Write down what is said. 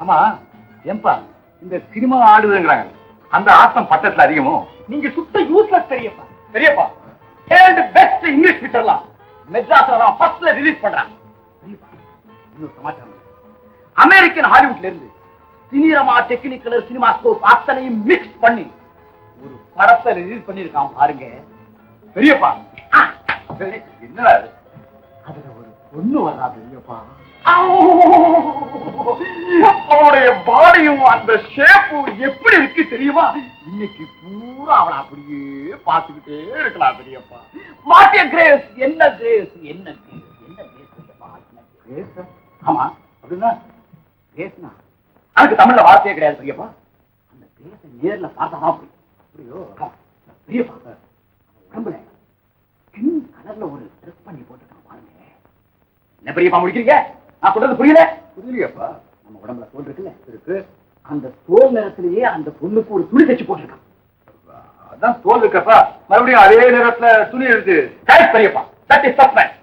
ஆமா ஏன்பா இந்த சினிமா ஆடுதுங்கிறாங்க, அந்த ஆட்டம் பட்டத்துல அதிகமோ? நீங்க சுத்த யூஸ்லெஸ் பெரியப்பா. பெரியப்பா பெஸ்ட் இங்கிலீஷ் பிக்சர்லாம் மெட்ராஸ்ல ஃபர்ஸ்ட்ல ரிலீஸ் பண்றாங்க. இன்னொரு சமாச்சாரம், அமெரிக்கன் ஹாலிவுட்ல இருந்து சினிமா டெக்னிக்கல் சினிமா ஸ்கோப் அத்தனையும் மிக்ஸ் பண்ணி ஒரு படத்தை ரிலீஸ் பண்ணிருக்கான் பாருங்க பெரியப்பா. என்னடா அதுல ஒரு பொண்ணு வரா பெரியப்பா. அவளுடைய பாடியும் அந்த ஷேப்பும் எப்படி இருக்கு தெரியுமா? இன்னைக்கு பூரா அவளை அப்படியே பார்த்துக்கிட்டே இருக்கலாம் பெரியப்பா. மாட்டிய கிரேஸ், என்ன கிரேஸ், என்ன கிரேஸ், என்ன கிரேஸ் பெரியப்பா, என்ன கிரேஸ். ஆமா அப்படின்னா கிரேஸ்னா அதுக்கு தமிழ்ல வார்த்தையே கிடையாது பெரியப்பா. அந்த கிரேஸை நேர்ல பார்த்தாதான் புரியோ பெரியப்பா. உடம்புல ஸ்கின் கலர்ல ஒரு ட்ரெஸ் பண்ணி போட்டுருக்கான் பாருங்க. என்ன பெரியப்பா முடிக்கிறீங்க? நான் சொல்றது புரியல? புரியலையாப்பா? நம்ம உடம்புல தோல் இருக்குல்ல, இருக்கு. அந்த தோல் நிறத்திலேயே அந்த பொண்ணுக்கு ஒரு துணி தைச்சு போட்டிருக்கான். அதான் தோல் இருக்கப்பா, மறுபடியும் அதே நேரத்துல துணி இருக்கு. பெரியப்பா, தட் இஸ் சஸ்பென்ஸ்.